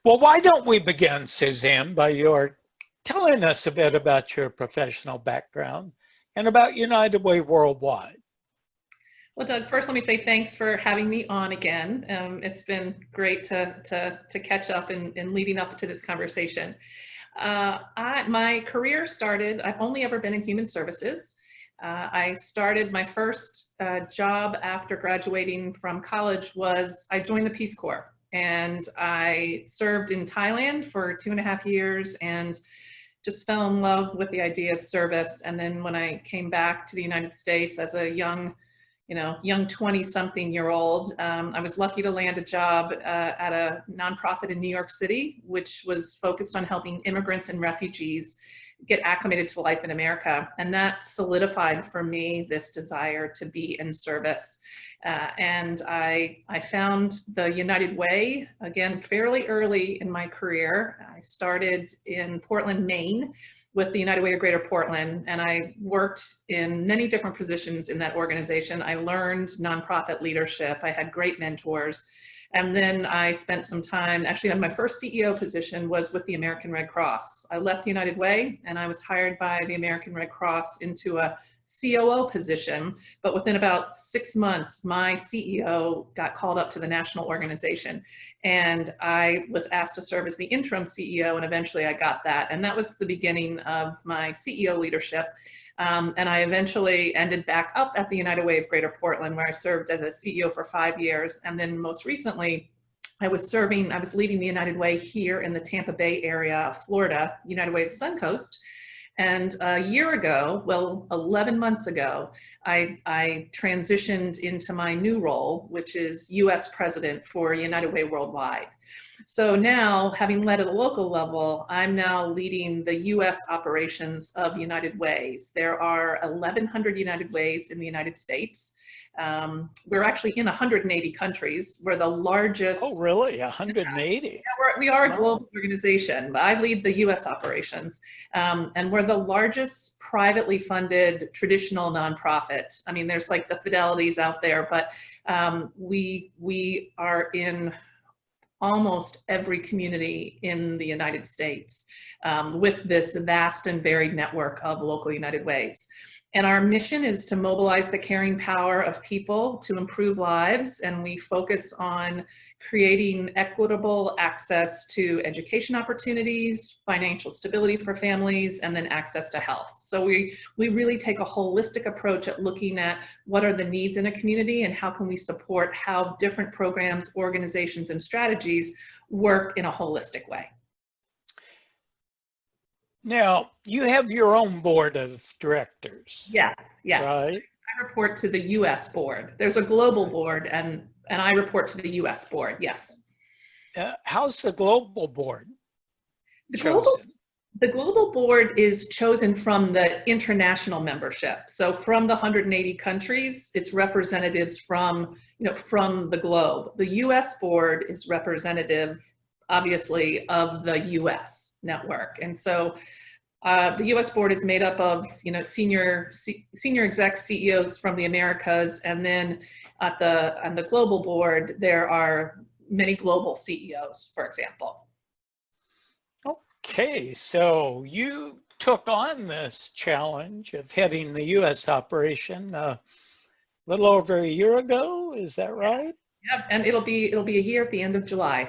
Well, why don't we begin, Suzanne, by your telling us a bit about your professional background and about United Way Worldwide? Well, Doug, first let me say thanks for having me on again. It's been great to catch up and leading up to this conversation. My career started, I've only ever been in human services. I started my first job after graduating from college was I joined the Peace Corps, and I served in Thailand for 2.5 years and just fell in love with the idea of service. And then when I came back to the United States as a young 20-something-year-old, I was lucky to land a job at a nonprofit in New York City, which was focused on helping immigrants and refugees get acclimated to life in America. And that solidified for me this desire to be in service. And I found the United Way, again, fairly early in my career. I started in Portland, Maine, with the United Way of Greater Portland, and I worked in many different positions in that organization. I learned nonprofit leadership. I had great mentors. And then I spent some time, actually my first CEO position was with the American Red Cross. I left the United Way and I was hired by the American Red Cross into a COO position, but within about 6 months, my CEO got called up to the national organization, and I was asked to serve as the interim CEO, and eventually I got that. And that was the beginning of my CEO leadership. And I eventually ended back up at the United Way of Greater Portland, where I served as a CEO for 5 years. And then most recently, I was leading the United Way here in the Tampa Bay area of Florida, United Way of the Sun Coast. And a year ago, well, 11 months ago, I transitioned into my new role, which is US President for United Way Worldwide. So now, having led at a local level, I'm now leading the US operations of United Ways. There are 1,100 United Ways in the United States. We're actually in 180 countries. We're the largest. Oh, really? 180? Yeah, we are a global organization. I lead the US operations. And we're the largest privately funded traditional nonprofit. I mean, there's like the Fidelities out there, but we are in almost every community in the United States with this vast and varied network of local United Ways. And our mission is to mobilize the caring power of people to improve lives. And we focus on creating equitable access to education opportunities, financial stability for families, and then access to health. So we really take a holistic approach at looking at what are the needs in a community and how can we support how different programs, organizations, and strategies work in a holistic way. Now, you have your own board of directors. Yes, yes. Right? I report to the US board. There's a global board, and I report to the US board, yes. How's the global board chosen? The global board is chosen from the international membership. So from the 180 countries, it's representatives from the globe. The US board is representative, obviously, of the US network. And so the US board is made up of senior exec CEOs from the Americas, and then on the global board there are many global CEOs, for example. Okay, so you took on this challenge of heading the US operation a little over a year ago, is that right? Yep, and it'll be a year at the end of July.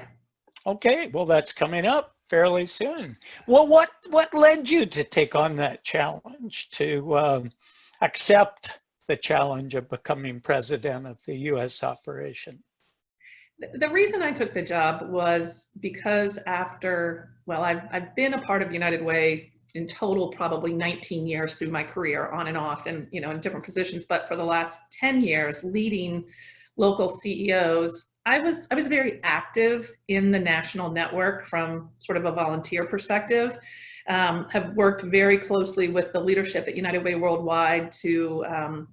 Okay, well, that's coming up fairly soon. Well, what led you to take on that challenge, to accept the challenge of becoming president of the US operation? The reason I took the job was because I've been a part of United Way in total probably 19 years through my career, on and off, and in different positions. But for the last 10 years, leading local CEOs, I was very active in the national network from sort of a volunteer perspective. Have worked very closely with the leadership at United Way Worldwide to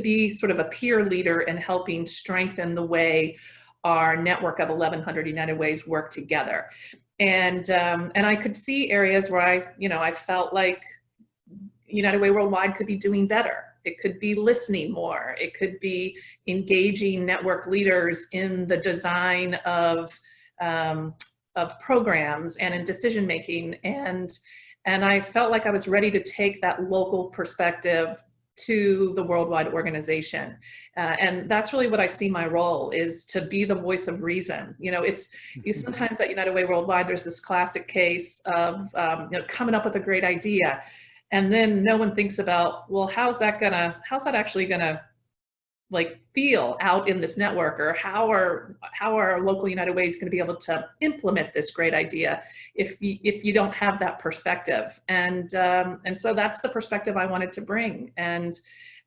be sort of a peer leader in helping strengthen the way our network of 1,100 United Ways work together. And I could see areas where I felt like United Way Worldwide could be doing better. It could be listening more. It could be engaging network leaders in the design of programs and in decision making, and I felt like I was ready to take that local perspective to the worldwide organization. And that's really what I see my role is, to be the voice of reason. You know, sometimes at United Way Worldwide, there's this classic case of coming up with a great idea, and then no one thinks about, well, how's that actually gonna like feel out in this network, or how are local United Ways going to be able to implement this great idea if you don't have that perspective? And so that's the perspective I wanted to bring. And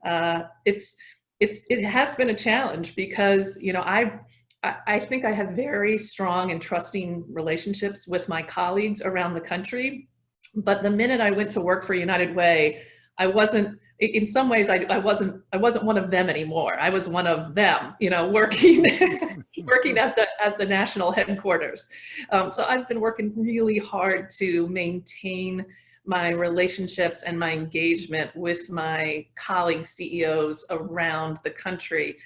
it has been a challenge because, you know, I think I have very strong and trusting relationships with my colleagues around the country. But the minute I went to work for United Way, I wasn't, in some ways, I wasn't one of them anymore. I was one of them, you know, working at the national headquarters. So I've been working really hard to maintain my relationships and my engagement with my colleague CEOs around the country,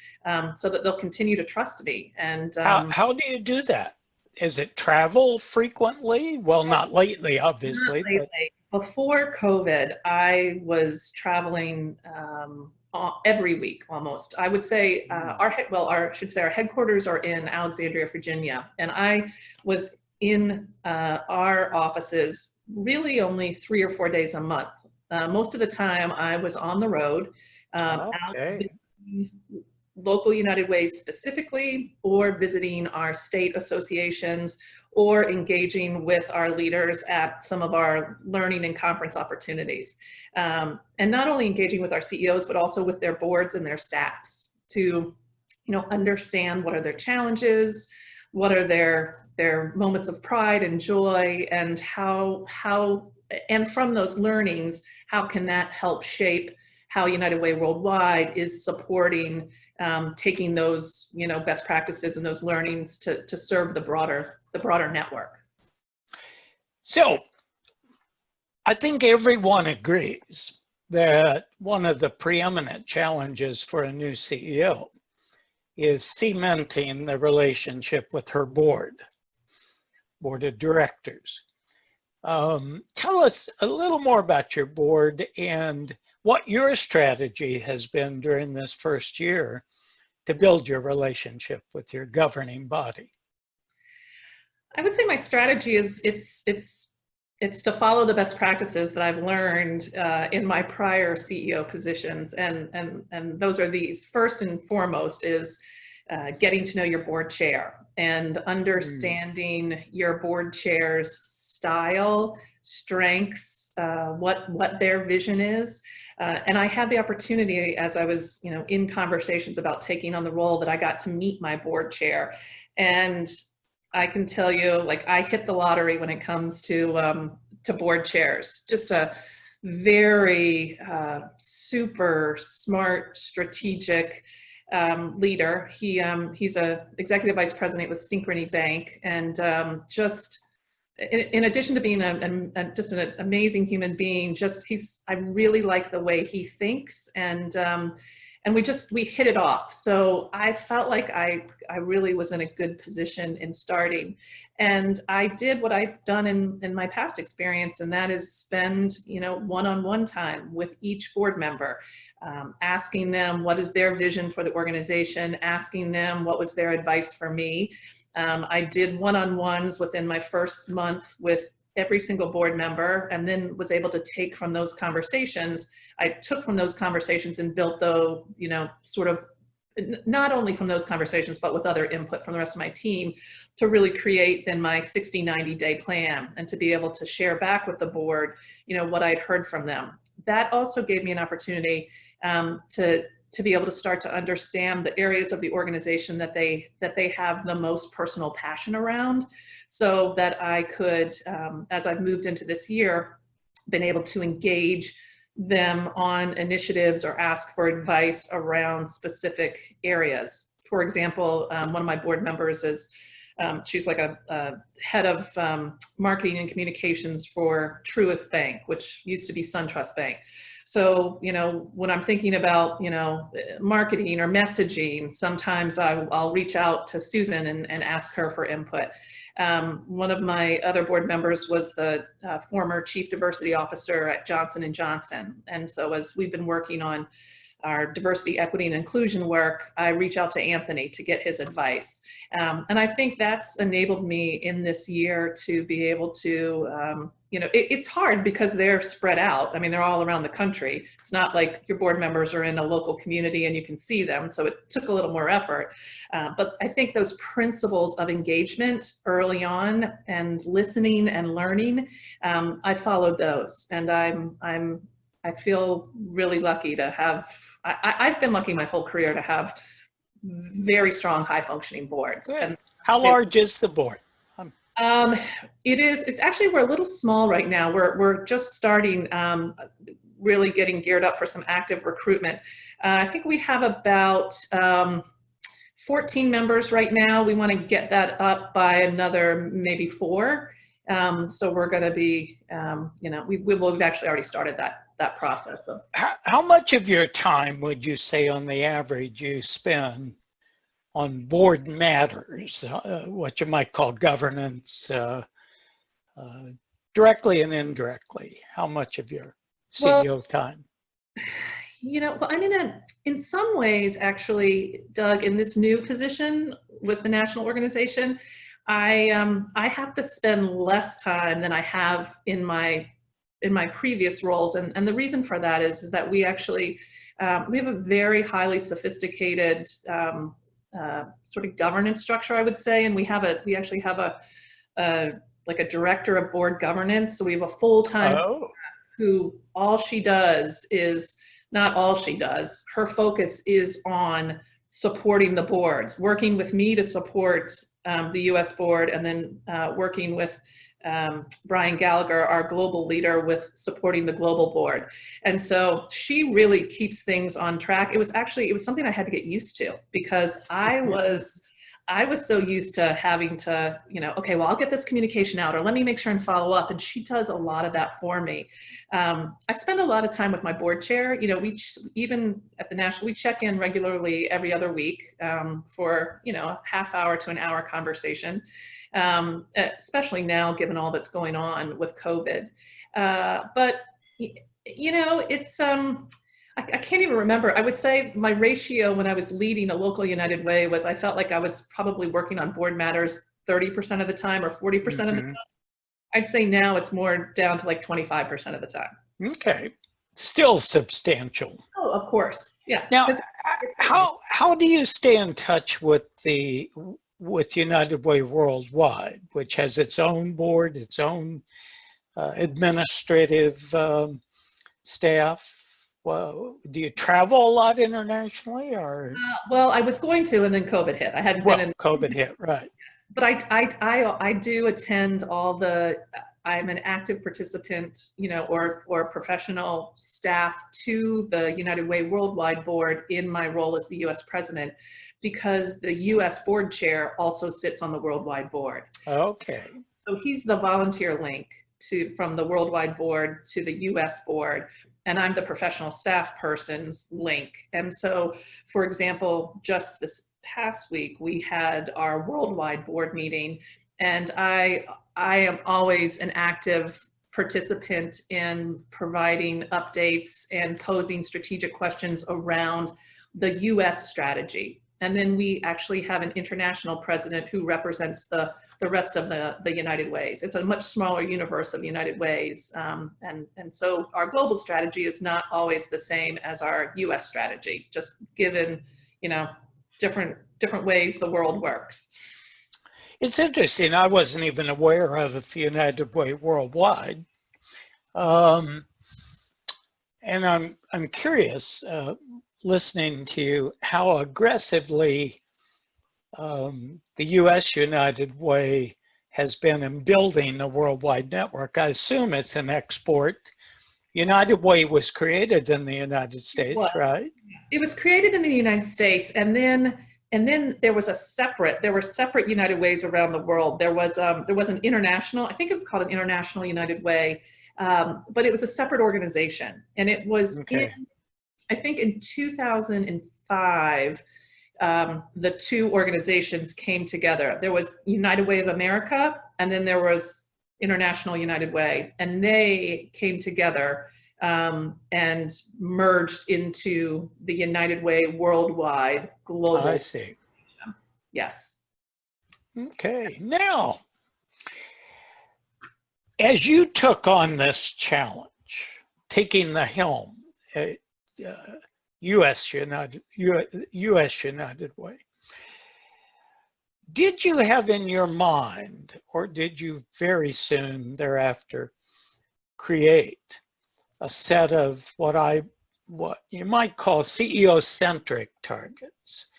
so that they'll continue to trust me. And how do you do that? Is it travel frequently? Well, not lately, obviously. Not lately. Before COVID, I was traveling every week almost. I would say our headquarters are in Alexandria, Virginia, and I was in our offices really only 3 or 4 days a month. Most of the time, I was on the road, out visiting local United Ways specifically, or visiting our state associations, or engaging with our leaders at some of our learning and conference opportunities. And not only engaging with our CEOs, but also with their boards and their staffs to, you know, understand what are their challenges, what are their moments of pride and joy, and how and from those learnings, how can that help shape how United Way Worldwide is supporting taking those, you know, best practices and those learnings to serve the broader network. So I think everyone agrees that one of the preeminent challenges for a new CEO is cementing the relationship with her board of directors. Tell us a little more about your board and what your strategy has been during this first year to build your relationship with your governing body. I would say my strategy is it's to follow the best practices that I've learned in my prior CEO positions, and those are these. First and foremost is getting to know your board chair and understanding your board chair's style, strengths, what their vision is. And I had the opportunity, as I was, you know, in conversations about taking on the role, that I got to meet my board chair. And I can tell you, like, I hit the lottery when it comes to board chairs. Just a very super smart, strategic leader. He's a executive vice president with Synchrony Bank, and just in addition to being just an amazing human being, I really like the way he thinks, and we hit it off. So I felt like I really was in a good position in starting, and I did what I've done in my past experience, and that is spend, you know, one-on-one time with each board member, asking them what is their vision for the organization, asking them what was their advice for me. I did one-on-ones within my first month with every single board member, and then was able to take from those conversations. I took from those conversations and built, though, you know, sort of not only from those conversations, but with other input from the rest of my team, to really create then my 60, 90-day plan, and to be able to share back with the board, you know, what I'd heard from them. That also gave me an opportunity to be able to start to understand the areas of the organization that they have the most personal passion around, so that I could, as I've moved into this year, been able to engage them on initiatives or ask for advice around specific areas. For example, one of my board members is she's like a head of marketing and communications for Truist Bank, which used to be SunTrust Bank. So, when I'm thinking about, marketing or messaging, sometimes I'll reach out to Susan and ask her for input. One of my other board members was the former chief diversity officer at Johnson & Johnson. And so as we've been working on our diversity, equity, and inclusion work, I reach out to Anthony to get his advice. And I think that's enabled me in this year to be able to, it's hard because they're spread out. I mean, they're all around the country. It's not like your board members are in a local community and you can see them. So it took a little more effort. But I think those principles of engagement early on and listening and learning, I followed those. And I feel really lucky to have, I've been lucky my whole career to have very strong, high functioning boards. And how large is the board? It's actually, we're a little small right now. We're just starting, really getting geared up for some active recruitment. I think we have about 14 members right now. We want to get that up by another maybe 4. So we're going to be, we've actually already started that process. So. How much of your time would you say on the average you spend on board matters, what you might call governance, directly and indirectly? How much of your CEO time? In some ways, actually, Doug, in this new position with the national organization, I have to spend less time than I have in my previous roles, and the reason for that is that we actually we have a very highly sophisticated sort of governance structure, I would say, and we actually have a director of board governance. So we have a full-time staff who all she does is not all she does. Her focus is on supporting the boards, working with me to support the U.S. board, and then working with Brian Gallagher, our global leader, with supporting the global board. And so she really keeps things on track. It was something I had to get used to, because I was so used to having to, okay, well, I'll get this communication out, or let me make sure and follow up. And she does a lot of that for me. I spend a lot of time with my board chair. Even at the national, we check in regularly every other week for, a half hour to an hour conversation. Especially now, given all that's going on with COVID. But, it's, I can't even remember. I would say my ratio when I was leading a local United Way was, I felt like I was probably working on board matters 30% of the time or 40% of the time. I'd say now it's more down to like 25% of the time. Okay. Still substantial. Oh, of course. Yeah. Now, how do you stay in touch with United Way Worldwide, which has its own board, its own administrative staff? Well, do you travel a lot internationally, or? Well, I was going to, and then COVID hit. I hadn't been in. COVID hit, right? But I do attend all the. I'm an active participant, or professional staff to the United Way Worldwide Board in my role as the U.S. president, because the U.S. board chair also sits on the Worldwide Board. Okay. So he's the volunteer link from the Worldwide Board to the U.S. board, and I'm the professional staff person's link. And so, for example, just this past week, we had our Worldwide Board meeting, and I am always an active participant in providing updates and posing strategic questions around the U.S. strategy. And then we actually have an international president who represents the rest of the United Ways. It's a much smaller universe of United Ways. And so our global strategy is not always the same as our US strategy, just given, different ways the world works. It's interesting. I wasn't even aware of United Way Worldwide. And I'm curious, listening to you, how aggressively the U.S. United Way has been in building a worldwide network. I assume it's an export. United Way was created in the United States, right? It was created in the United States, and then and then there were separate United Ways around the world. There was an international, I think it was called an International United Way, but it was a separate organization. And it was I think in 2005, the two organizations came together. There was United Way of America, and then there was International United Way, and they came together and merged into the United Way worldwide global. I see. Yes. Okay. Now, as you took on this challenge, taking the helm, U.S. United Way, did you have in your mind, or did you very soon thereafter create a set of what you might call CEO-centric targets,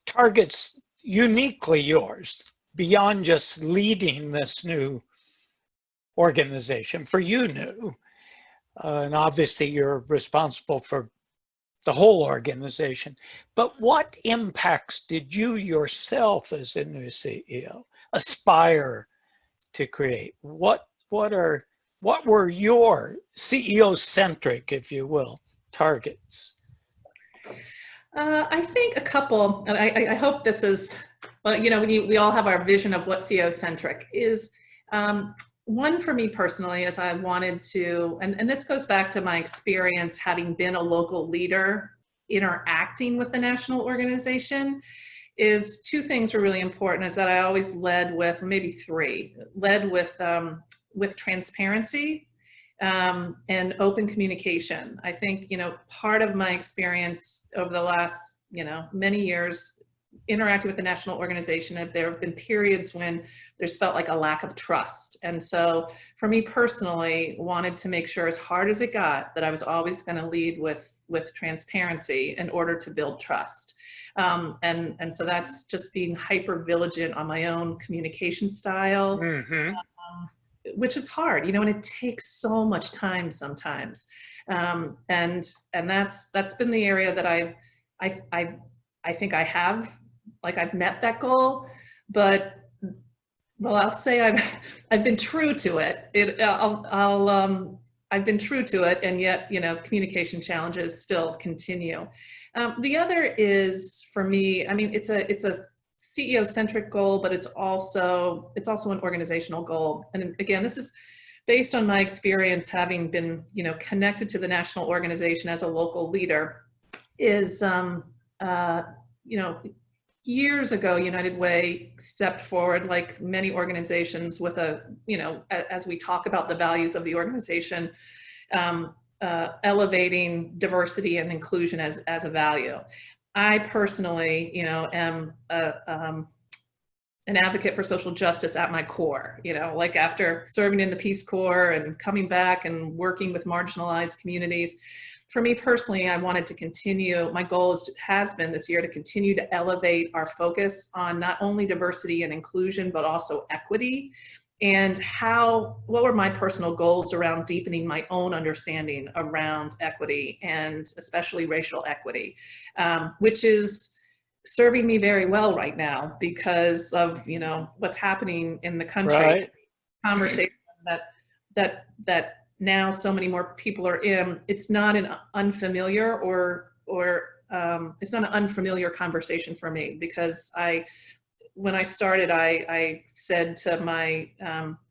targets uniquely yours, beyond just leading this new organization, for you new, and obviously you're responsible for the whole organization, but what impacts did you yourself as a new CEO aspire to create? What were your CEO-centric, if you will, targets? I think a couple, and I hope this is, well, you know, we all have our vision of what CEO-centric is. One for me personally is I wanted to, and this goes back to my experience having been a local leader interacting with the national organization, is two things were really important, is that I always led with, maybe three, led with transparency and open communication. I think, you know, part of my experience over the last, you know, many years interacting with the national organization, there have been periods when there's felt like a lack of trust. And so for me personally, wanted to make sure, as hard as it got, that I was always going to lead with transparency in order to build trust. And so that's just being hyper vigilant on my own communication style. Mm-hmm. Which is hard, you know, and it takes so much time sometimes. And that's been the area that I think I have, like, I've met that goal, but, well, I'll say I've been true to it. I've been true to it, and yet, you know, communication challenges still continue. The other is, for me, I mean, it's a CEO-centric goal, but it's also an organizational goal. And again, this is based on my experience having been, you know, connected to the national organization as a local leader. Is you know, years ago, United Way stepped forward, like many organizations, with a, you know, as we talk about the values of the organization, elevating diversity and inclusion as a value. I personally, you know, am an advocate for social justice at my core, you know, like after serving in the Peace Corps and coming back and working with marginalized communities. For me personally, I wanted to continue, my goal has been this year to continue to elevate our focus on not only diversity and inclusion, but also equity. And what were my personal goals around deepening my own understanding around equity, and especially racial equity, which is serving me very well right now because of, you know, what's happening in the country. Right. Conversation that now so many more people are in. It's not an unfamiliar it's not an unfamiliar conversation for me, because when I started, I said to my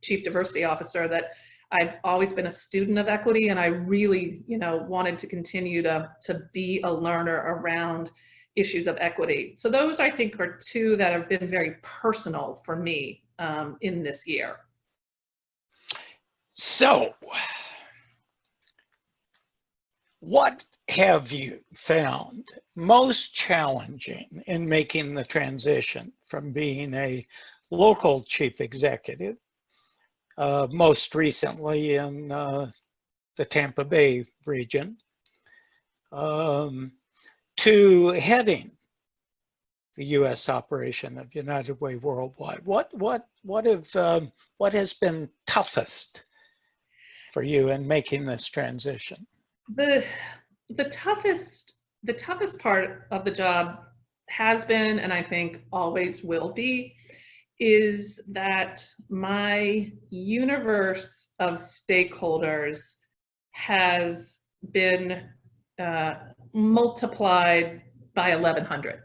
chief diversity officer that I've always been a student of equity, and I really, you know, wanted to continue to be a learner around issues of equity. So those, I think, are two that have been very personal for me in this year. So, what have you found most challenging in making the transition from being a local chief executive, most recently in the Tampa Bay region, to heading the U.S. operation of United Way Worldwide? What has been toughest for you in making this transition? The toughest the toughest part of the job has been, and I think always will be, is that my universe of stakeholders has been multiplied by 1,100.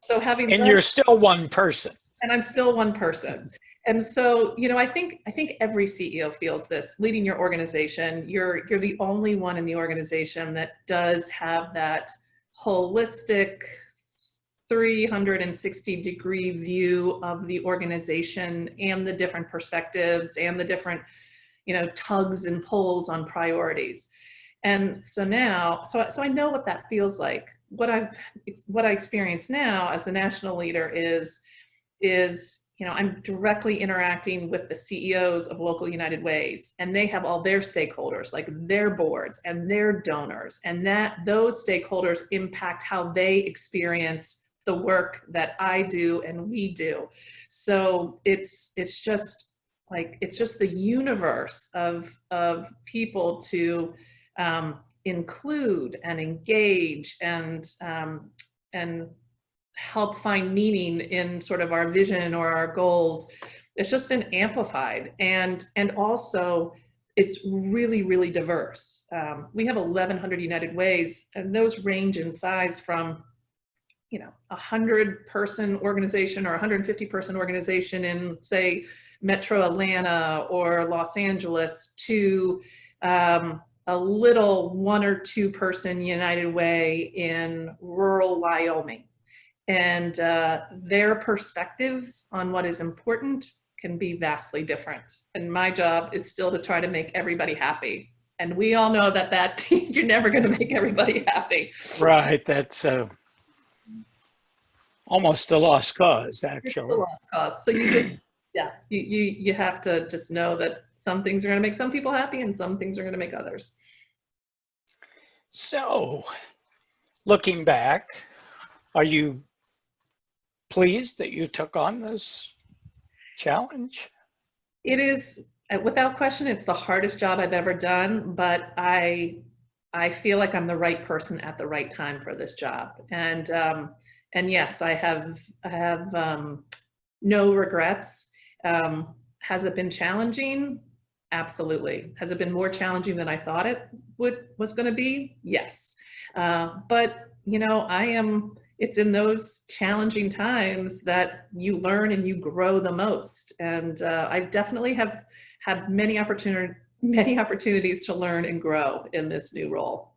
So having And you're still one person. and I'm still one person. And so, I think every CEO feels this. Leading your organization, you're the only one in the organization that does have that holistic 360-degree view of the organization and the different perspectives and the different, tugs and pulls on priorities. And so now, so I know what that feels like. What I experience now as the national leader is I'm directly interacting with the CEOs of local United Ways, and they have all their stakeholders, like their boards and their donors, and those stakeholders impact how they experience the work that I do and we do. So it's just the universe of people to include and engage and help find meaning in sort of our vision or our goals. It's just been amplified, and also it's really, really diverse. We have 1,100 United Ways, and those range in size from 100-person organization or 150-person organization in, say, Metro Atlanta or Los Angeles to a little 1 or 2-person United Way in rural Wyoming. And their perspectives on what is important can be vastly different. And my job is still to try to make everybody happy. And we all know that you're never going to make everybody happy. Right. That's almost a lost cause, actually. It's a lost cause. So you have to just know that some things are going to make some people happy and some things are going to make others. So, looking back, are you pleased that you took on this challenge? It is, without question, it's the hardest job I've ever done, but I feel like I'm the right person at the right time for this job. And yes, I have no regrets. Has it been challenging? Absolutely. Has it been more challenging than I thought it was going to be? Yes. But it's in those challenging times that you learn and you grow the most. And I definitely have had many opportunities to learn and grow in this new role.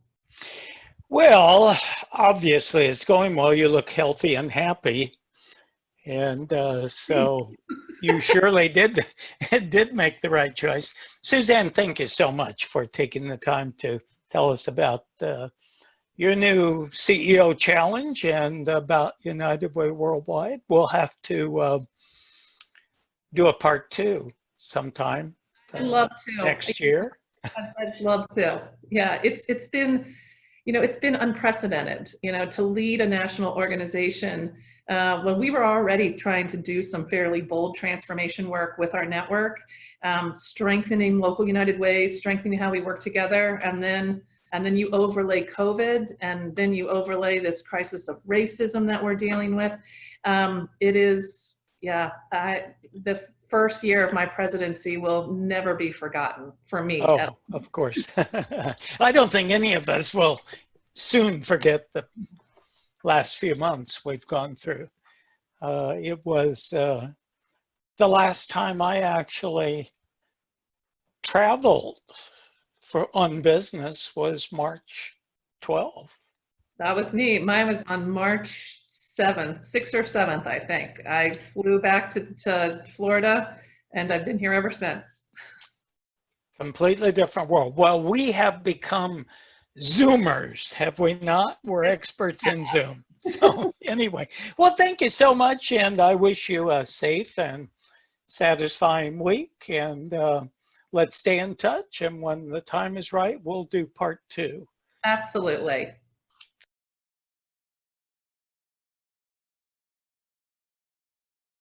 Well, obviously it's going well. You look healthy and happy. And so you surely did make the right choice. Suzanne, thank you so much for taking the time to tell us about your new CEO challenge and about United Way Worldwide. We'll have to do a part 2 sometime. I'd love to. Next year. I'd love to. Yeah, it's been unprecedented, to lead a national organization when we were already trying to do some fairly bold transformation work with our network, strengthening local United Ways, strengthening how we work together, and then you overlay COVID, and then you overlay this crisis of racism that we're dealing with. It is, the first year of my presidency will never be forgotten for me. Oh, of course. I don't think any of us will soon forget the last few months we've gone through. It was the last time I actually traveled on business was March 12th. That was me. Mine was on March 7th, 6th or 7th, I think. I flew back to Florida, and I've been here ever since. Completely different world. Well, we have become Zoomers, have we not? We're experts in Zoom. So anyway, well, thank you so much, and I wish you a safe and satisfying week, and let's stay in touch, and when the time is right, we'll do part 2. Absolutely.